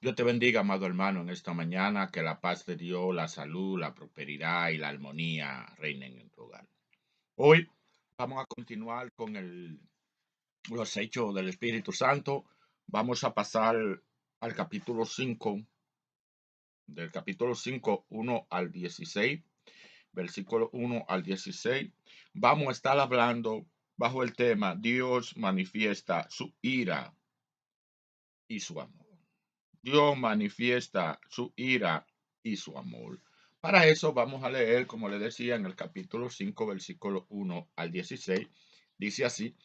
Dios te bendiga, amado hermano, en esta mañana, que la paz de Dios, la salud, la prosperidad y la armonía reinen en tu hogar. Hoy vamos a continuar con los hechos del Espíritu Santo. Vamos a pasar al capítulo 5, del capítulo 5, 1 al 16, versículo 1 al 16. Vamos a estar hablando bajo el tema Dios manifiesta su ira y su amor. Dios manifiesta su ira y su amor. Para eso vamos a leer, como le decía, en el capítulo 5, versículo 1 al 16. Dice así: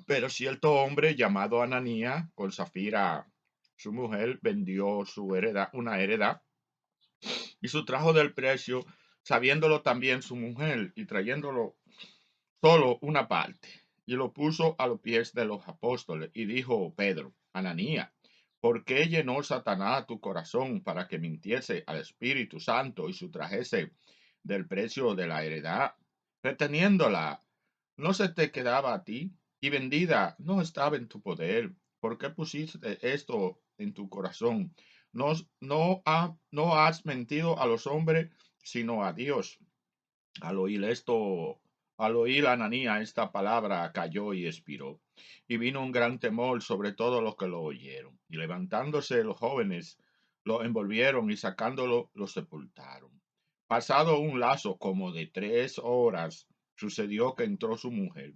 pero cierto hombre llamado Ananías, con Zafira, su mujer, vendió su heredad, una heredad, y su trajo del precio, sabiéndolo también su mujer, y trayéndolo solo una parte, y lo puso a los pies de los apóstoles, y dijo Pedro: Ananías, ¿por qué llenó Satanás tu corazón para que mintiese al Espíritu Santo y sustrajese del precio de la heredad, reteniéndola? ¿No se te quedaba a ti? Y vendida no estaba en tu poder. ¿Por qué pusiste esto en tu corazón? No has mentido a los hombres, sino a Dios. Al oír esto, al oír Ananías esta palabra, cayó y expiró. Y vino un gran temor sobre todos los que lo oyeron. Y levantándose los jóvenes, lo envolvieron y sacándolo, lo sepultaron. Pasado un lazo como de 3 horas, sucedió que entró su mujer.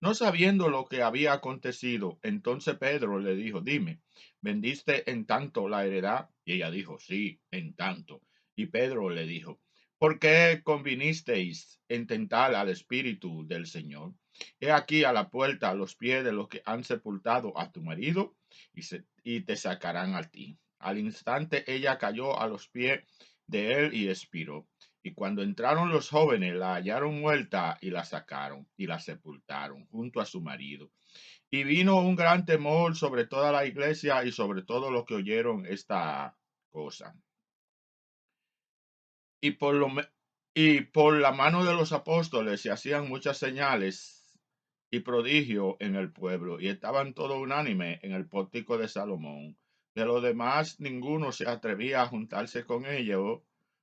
No sabiendo lo que había acontecido, entonces Pedro le dijo: dime, ¿vendiste en tanto la heredad? Y ella dijo: sí, en tanto. Y Pedro le dijo: ¿por qué convinisteis en tentar al Espíritu del Señor? He aquí a la puerta a los pies de los que han sepultado a tu marido, y te sacarán a ti. Al instante ella cayó a los pies de él y expiró. Y cuando entraron los jóvenes, la hallaron muerta y la sacaron y la sepultaron junto a su marido. Y vino un gran temor sobre toda la iglesia y sobre todos los que oyeron esta cosa. Y y por la mano de los apóstoles se hacían muchas señales y prodigios en el pueblo, y estaban todos unánime en el pórtico de Salomón. De los demás, ninguno se atrevía a juntarse con ellos,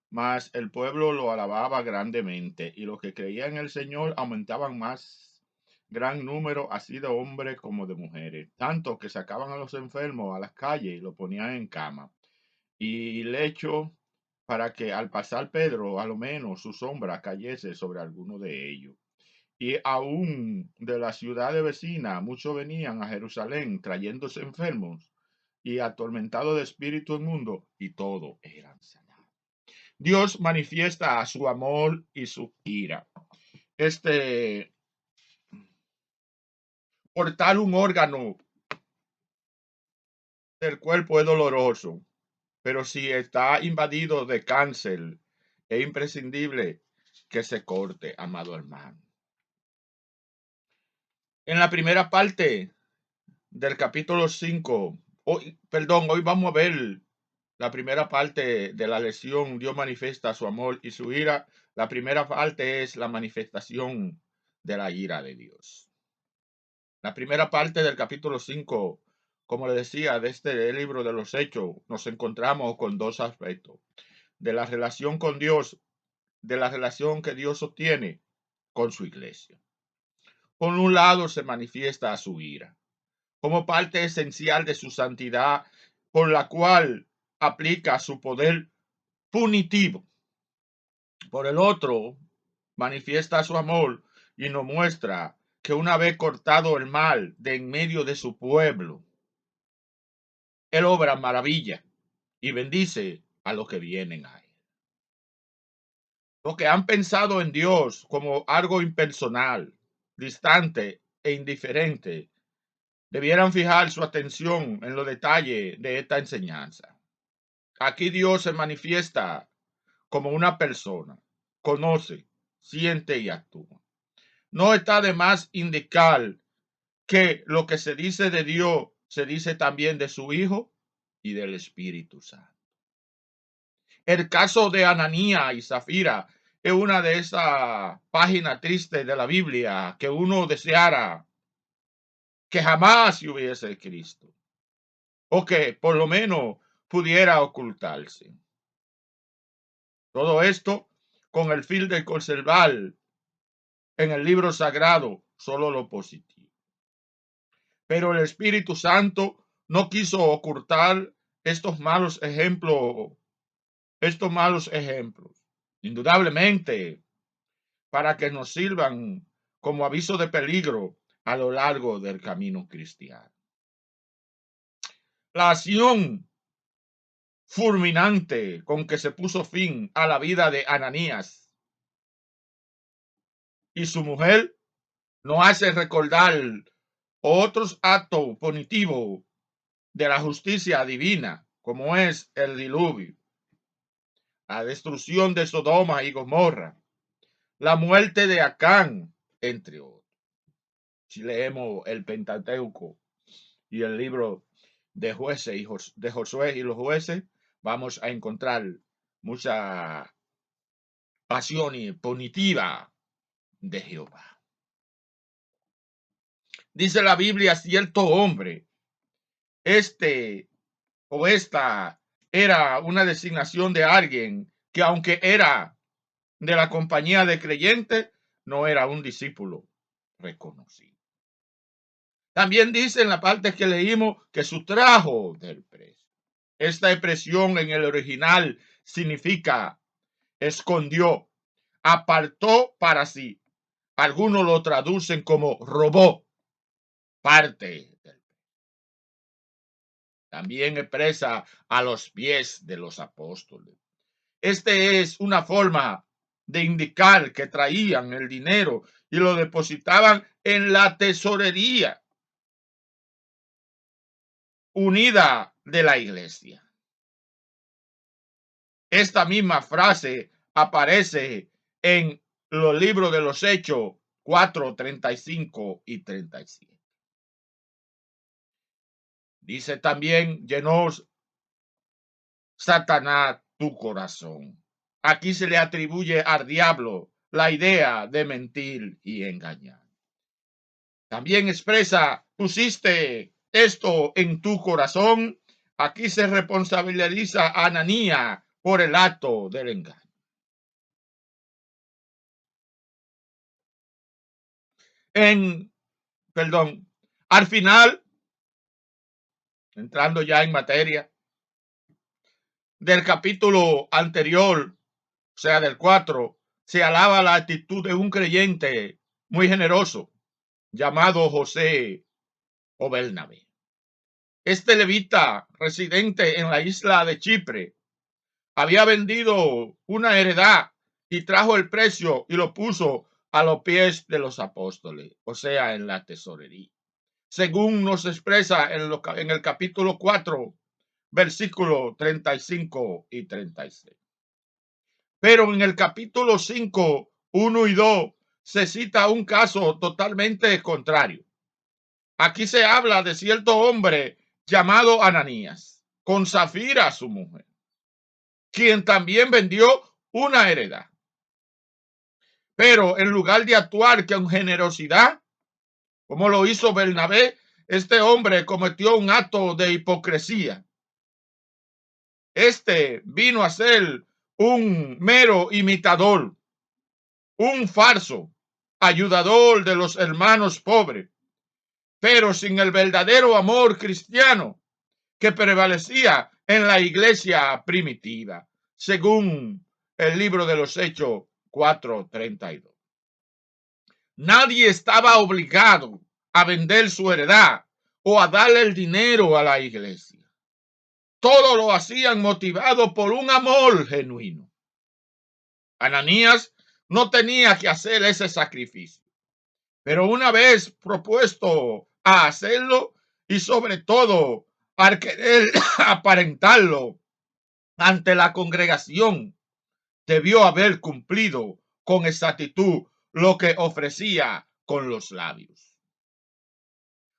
mas el pueblo lo alababa grandemente, y los que creían en el Señor aumentaban más gran número, así de hombres como de mujeres, tanto que sacaban a los enfermos a las calles y los ponían en cama y lecho, para que al pasar Pedro, a lo menos su sombra cayese sobre alguno de ellos. Y aún de las ciudades vecinas, muchos venían a Jerusalén trayéndose enfermos y atormentados de espíritu inmundo, y todos eran sanados. Dios manifiesta su amor y su ira. Este, Cortar un órgano del cuerpo es doloroso, pero si está invadido de cáncer, es imprescindible que se corte, amado hermano. En la primera parte del capítulo 5, hoy vamos a ver la primera parte de la lección: Dios manifiesta su amor y su ira. La primera parte es la manifestación de la ira de Dios. La primera parte del capítulo 5, como le decía, de este libro de los Hechos, nos encontramos con dos aspectos: de la relación con Dios, de la relación que Dios sostiene con su iglesia. Por un lado, se manifiesta su ira como parte esencial de su santidad, por la cual aplica su poder punitivo. Por el otro, manifiesta su amor y nos muestra que una vez cortado el mal de en medio de su pueblo, él obra maravilla y bendice a los que vienen a él. Los que han pensado en Dios como algo impersonal, distante e indiferente, debieran fijar su atención en los detalles de esta enseñanza. Aquí Dios se manifiesta como una persona, conoce, siente y actúa. No está de más indicar que lo que se dice de Dios se dice también de su Hijo y del Espíritu Santo. El caso de Ananías y Zafira es una de esas páginas tristes de la Biblia que uno deseara que jamás hubiese Cristo, o que por lo menos pudiera ocultarse. Todo esto con el fin de conservar en el libro sagrado solo lo positivo. Pero el Espíritu Santo no quiso ocultar estos malos ejemplos. Indudablemente, para que nos sirvan como aviso de peligro a lo largo del camino cristiano. La acción fulminante con que se puso fin a la vida de Ananías y su mujer nos hace recordar otros actos punitivos de la justicia divina, como es el diluvio, la destrucción de Sodoma y Gomorra, la muerte de Acán, entre otros. Si leemos el Pentateuco y el libro de jueces de Josué y los jueces, vamos a encontrar mucha pasión punitiva de Jehová. Dice la Biblia, cierto hombre, esta era una designación de alguien que, aunque era de la compañía de creyentes, no era un discípulo reconocido. También dice en la parte que leímos que sustrajo del precio. Esta expresión en el original significa escondió, apartó para sí. Algunos lo traducen como robó parte del. También expresa a los pies de los apóstoles. Este es una forma de indicar que traían el dinero y lo depositaban en la tesorería unida de la iglesia. Esta misma frase aparece en los libros de los Hechos 4, 35 y 37. Dice también, llenó Satanás tu corazón. Aquí se le atribuye al diablo la idea de mentir y engañar. También expresa, pusiste esto en tu corazón. Aquí se responsabiliza a Ananías por el acto del engaño. Al final, entrando ya en materia, del capítulo anterior, o sea, del 4, se alaba la actitud de un creyente muy generoso llamado José o Bernabé. Este levita, residente en la isla de Chipre, había vendido una heredad y trajo el precio y lo puso a los pies de los apóstoles, o sea, en la tesorería. Según nos expresa en el capítulo 4, versículos 35 y 36. Pero en el capítulo 5, 1 y 2, se cita un caso totalmente contrario. Aquí se habla de cierto hombre llamado Ananías, con Zafira, su mujer, quien también vendió una heredad. Pero en lugar de actuar con generosidad, como lo hizo Bernabé, este hombre cometió un acto de hipocresía. Este vino a ser un mero imitador, un falso ayudador de los hermanos pobres, pero sin el verdadero amor cristiano que prevalecía en la iglesia primitiva, según el libro de los Hechos 4:32. Nadie estaba obligado a vender su heredad o a darle el dinero a la iglesia. Todo lo hacían motivado por un amor genuino. Ananías no tenía que hacer ese sacrificio, pero una vez propuesto a hacerlo y sobre todo al querer aparentarlo ante la congregación, debió haber cumplido con exactitud lo que ofrecía con los labios.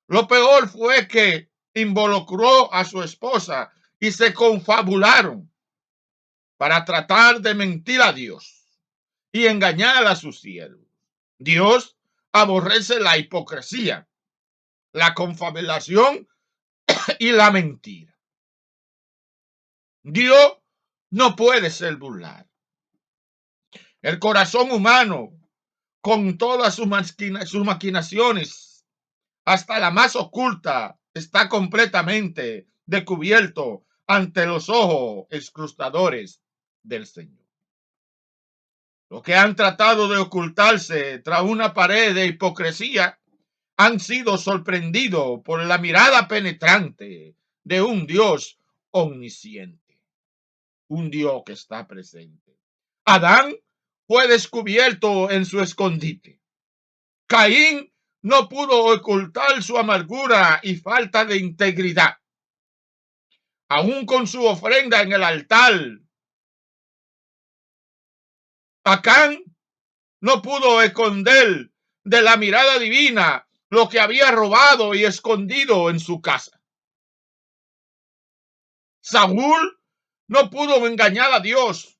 Lo peor fue que involucró a su esposa y se confabularon para tratar de mentir a Dios y engañar a sus siervos. Dios aborrece la hipocresía, la confabulación y la mentira. Dios no puede ser burlado. El corazón humano, con todas sus maquinaciones, hasta la más oculta, está completamente descubierto ante los ojos escrutadores del Señor. Los que han tratado de ocultarse tras una pared de hipocresía han sido sorprendidos por la mirada penetrante de un Dios omnisciente, un Dios que está presente. Adán fue descubierto en su escondite. Caín no pudo ocultar su amargura y falta de integridad. Aún con su ofrenda en el altar, Acán no pudo esconder de la mirada divina lo que había robado y escondido en su casa. Saúl no pudo engañar a Dios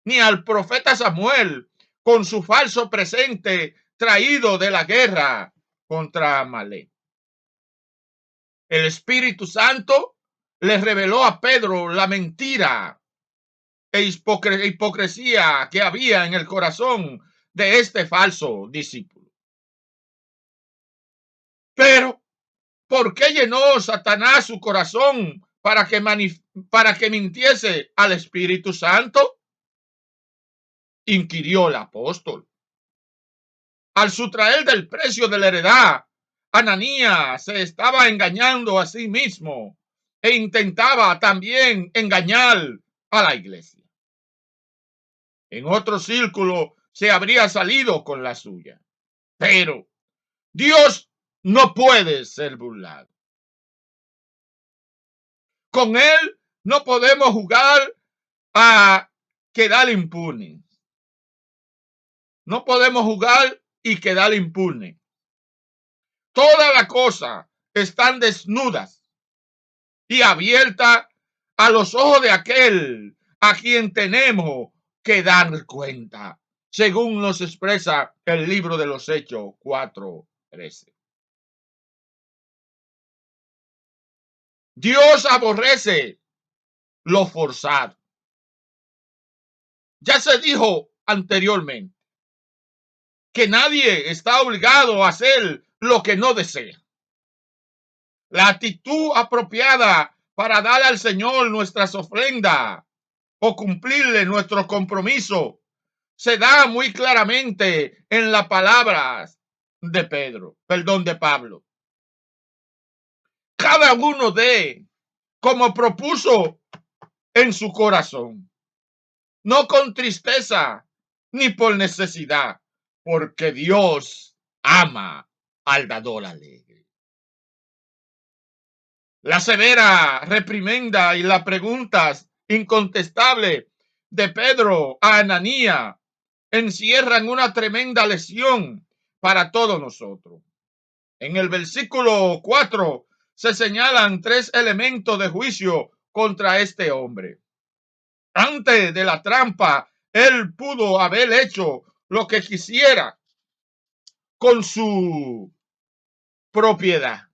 ni al profeta Samuel con su falso presente traído de la guerra contra Amalek. El Espíritu Santo le reveló a Pedro la mentira e hipocresía que había en el corazón de este falso discípulo. Pero, ¿por qué llenó Satanás su corazón para que mintiese al Espíritu Santo? Inquirió el apóstol. Al sustraer del precio de la heredad, Ananías se estaba engañando a sí mismo e intentaba también engañar a la iglesia. En otro círculo se habría salido con la suya. Pero Dios no puede ser burlado. Con Él no podemos jugar a quedar impune. No podemos jugar y quedar impune. Todas las cosas están desnudas y abiertas a los ojos de aquel a quien tenemos que dar cuenta, según nos expresa el libro de los Hechos 4:13. Dios aborrece lo forzado. Ya se dijo anteriormente que nadie está obligado a hacer lo que no desea. La actitud apropiada para dar al Señor nuestras ofrendas o cumplirle nuestro compromiso se da muy claramente en las palabras de Pablo. Cada uno dé como propuso en su corazón, no con tristeza ni por necesidad, porque Dios ama al dador alegre. La severa reprimenda y las preguntas incontestables de Pedro a Ananías encierran una tremenda lección para todos nosotros. En el versículo 4 se señalan 3 elementos de juicio contra este hombre. Antes de la trampa, él pudo haber hecho lo que quisiera con su propiedad,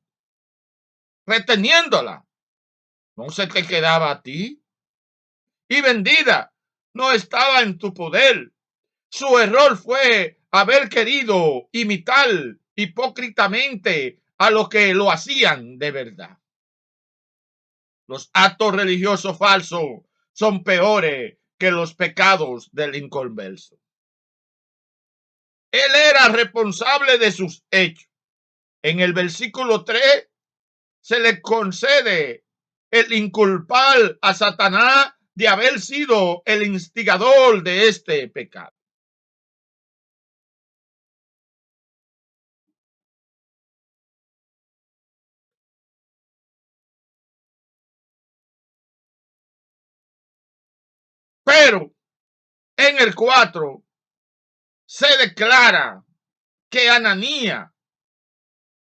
reteniéndola. No se te quedaba a ti. Y vendida, no estaba en tu poder. Su error fue haber querido imitar hipócritamente a los que lo hacían de verdad. Los actos religiosos falsos son peores que los pecados del inconverso. Él era responsable de sus hechos. En el versículo 3 se le concede el inculpar a Satanás de haber sido el instigador de este pecado. Pero en el 4 se declara que Ananías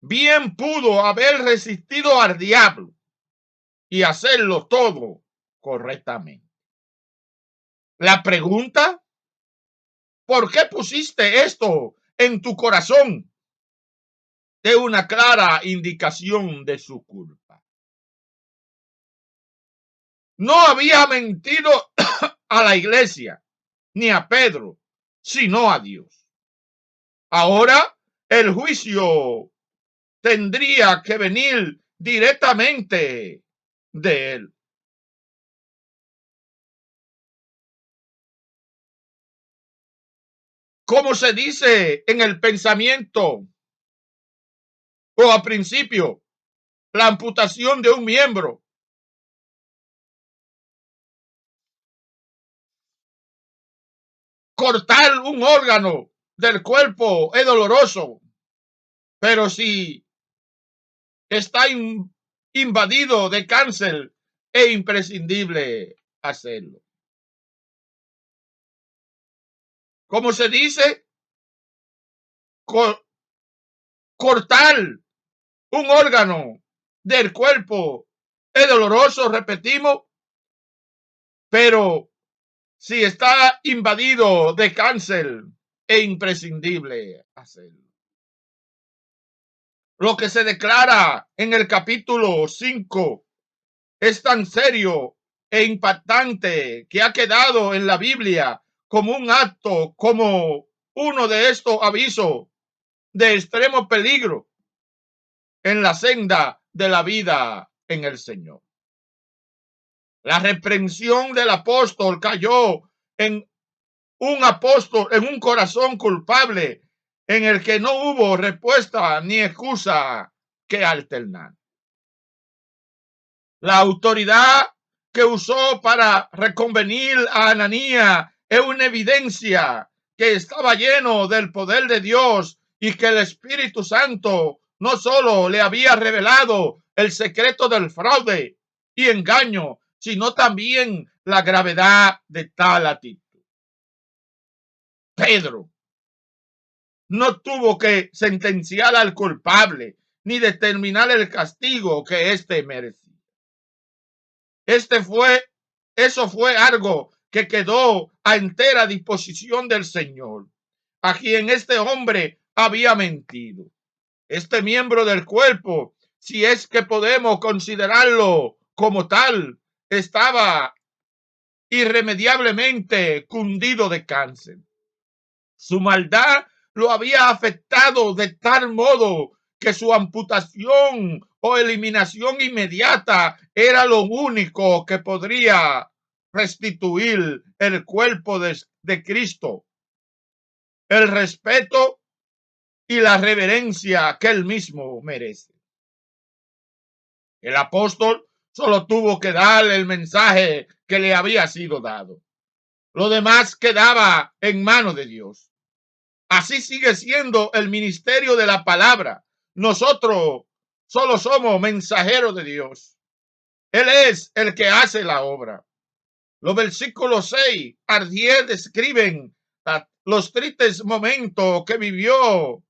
bien pudo haber resistido al diablo y hacerlo todo correctamente. La pregunta, ¿por qué pusiste esto en tu corazón? Es una clara indicación de su culpa. no había mentido a la iglesia ni a Pedro, sino a Dios. Ahora el juicio tendría que venir directamente de él. Como se dice en el pensamiento o al principio, la amputación de un miembro. Cortar un órgano del cuerpo es doloroso, pero si está invadido de cáncer, es imprescindible hacerlo. Como se dice, cortar un órgano del cuerpo es doloroso, repetimos, pero si está invadido de cáncer, es imprescindible hacerlo. Lo que se declara en el capítulo 5 es tan serio e impactante que ha quedado en la Biblia como un acto, como uno de estos avisos de extremo peligro en la senda de la vida en el Señor. La reprensión del apóstol cayó en en un corazón culpable en el que no hubo respuesta ni excusa que alternar. La autoridad que usó para reconvenir a Ananías es una evidencia que estaba lleno del poder de Dios y que el Espíritu Santo no solo le había revelado el secreto del fraude y engaño, sino también la gravedad de tal actitud. Pedro no tuvo que sentenciar al culpable ni determinar el castigo que éste merecía. Eso fue algo que quedó a entera disposición del Señor, a quien este hombre había mentido. Este miembro del cuerpo, si es que podemos considerarlo como tal, estaba irremediablemente cundido de cáncer. Su maldad lo había afectado de tal modo que su amputación o eliminación inmediata era lo único que podría restituir el cuerpo de Cristo, el respeto y la reverencia que él mismo merece. El apóstol solo tuvo que dar el mensaje que le había sido dado. Lo demás quedaba en manos de Dios. Así sigue siendo el ministerio de la palabra. Nosotros solo somos mensajeros de Dios. Él es el que hace la obra. Los versículos 6 al 10 describen los tristes momentos que vivió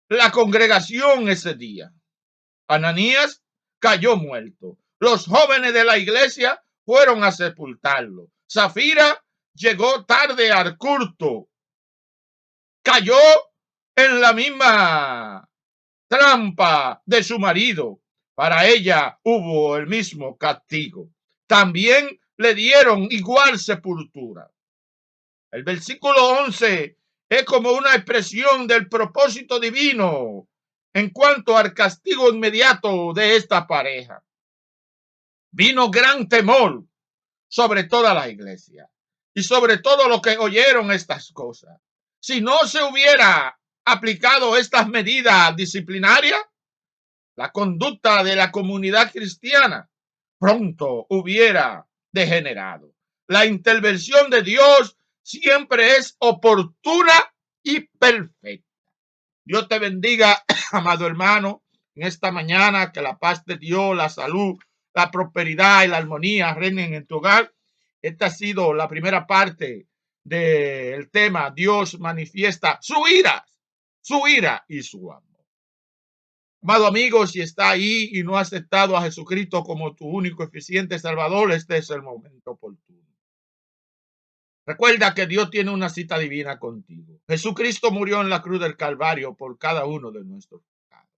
la congregación ese día. Ananías cayó muerto. Los jóvenes de la iglesia fueron a sepultarlo. Zafira llegó tarde al culto. Cayó en la misma trampa de su marido. Para ella hubo el mismo castigo. También le dieron igual sepultura. El versículo 11 es como una expresión del propósito divino en cuanto al castigo inmediato de esta pareja. Vino gran temor sobre toda la iglesia y sobre todo los que oyeron estas cosas. Si no se hubiera aplicado estas medidas disciplinarias, la conducta de la comunidad cristiana pronto hubiera degenerado. La intervención de Dios siempre es oportuna y perfecta. Dios te bendiga, amado hermano, en esta mañana, que la paz de Dios, la salud, la prosperidad y la armonía reinen en tu hogar. Esta ha sido la primera parte del tema. Dios manifiesta su ira y su amor. Amado amigo, si está ahí y no ha aceptado a Jesucristo como tu único eficiente Salvador, este es el momento oportuno. Recuerda que Dios tiene una cita divina contigo. Jesucristo murió en la cruz del Calvario por cada uno de nuestros pecados.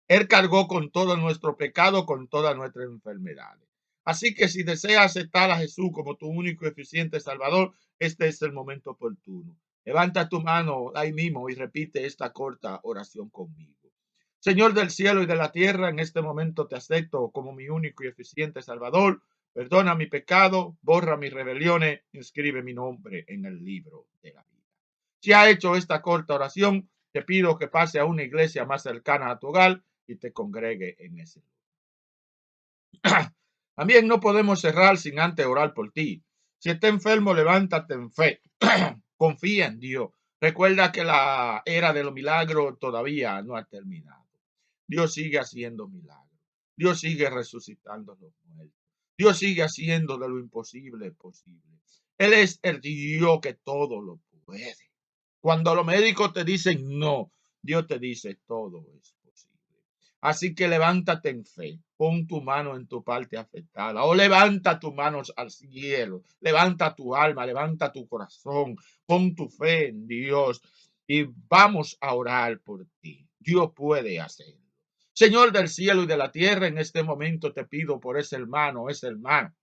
Él cargó con todo nuestro pecado, con todas nuestras enfermedades. Así que si deseas aceptar a Jesús como tu único y eficiente Salvador, este es el momento oportuno. Levanta tu mano ahí mismo y repite esta corta oración conmigo. Señor del cielo y de la tierra, en este momento te acepto como mi único y eficiente Salvador. Perdona mi pecado, borra mis rebeliones, inscribe mi nombre en el libro de la vida. Si has hecho esta corta oración, te pido que pase a una iglesia más cercana a tu hogar y te congregue en ese lugar. También no podemos cerrar sin antes orar por ti. Si estás enfermo, levántate en fe. Confía en Dios. Recuerda que la era de los milagros todavía no ha terminado. Dios sigue haciendo milagros. Dios sigue resucitando a los muertos. Dios sigue haciendo de lo imposible posible. Él es el Dios que todo lo puede. Cuando los médicos te dicen no, Dios te dice todo es posible. Así que levántate en fe, pon tu mano en tu parte afectada o levanta tus manos al cielo, levanta tu alma, levanta tu corazón, pon tu fe en Dios y vamos a orar por ti. Dios puede hacerlo. Señor del cielo y de la tierra, en este momento te pido por ese hermano, esa hermana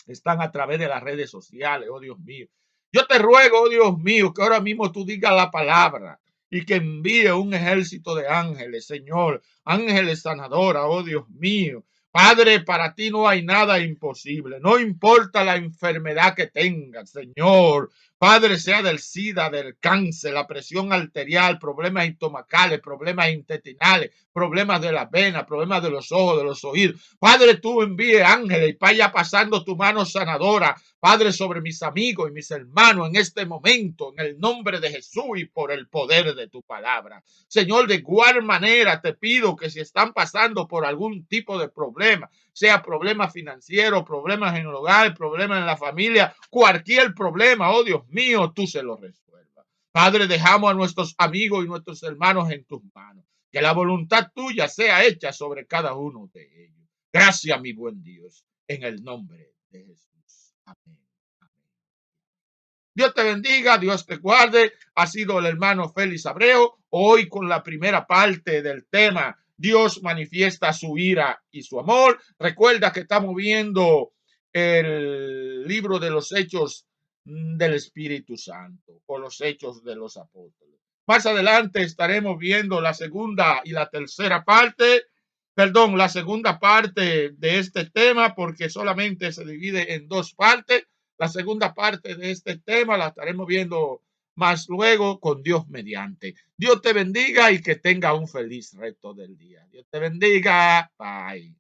están a través de las redes sociales, oh Dios mío. Yo te ruego, oh Dios mío, que ahora mismo tú digas la palabra y que envíe un ejército de ángeles, Señor, ángeles sanadora, oh Dios mío. Padre, para ti no hay nada imposible, no importa la enfermedad que tengas, Señor. Padre, sea del SIDA, del cáncer, la presión arterial, problemas estomacales, problemas intestinales, problemas de las venas, problemas de los ojos, de los oídos. Padre, tú envíe ángeles y vaya pasando tu mano sanadora, Padre, sobre mis amigos y mis hermanos en este momento, en el nombre de Jesús y por el poder de tu palabra. Señor, de igual manera te pido que si están pasando por algún tipo de problema, sea problema financiero, problemas en el hogar, problemas en la familia, cualquier problema, oh Dios mío, tú se lo resuelvas. Padre, dejamos a nuestros amigos y nuestros hermanos en tus manos. Que la voluntad tuya sea hecha sobre cada uno de ellos. Gracias, mi buen Dios, en el nombre de Jesús. Amén. Dios te bendiga, Dios te guarde. Ha sido el hermano Félix Abreu, hoy con la primera parte del tema. Dios manifiesta su ira y su amor. Recuerda que estamos viendo el libro de los Hechos del Espíritu Santo o los Hechos de los Apóstoles. Más adelante estaremos viendo la segunda y la tercera parte, la segunda parte de este tema, porque solamente se divide en dos partes. La segunda parte de este tema la estaremos viendo más luego con Dios mediante. Dios te bendiga y que tenga un feliz resto del día. Dios te bendiga. Bye.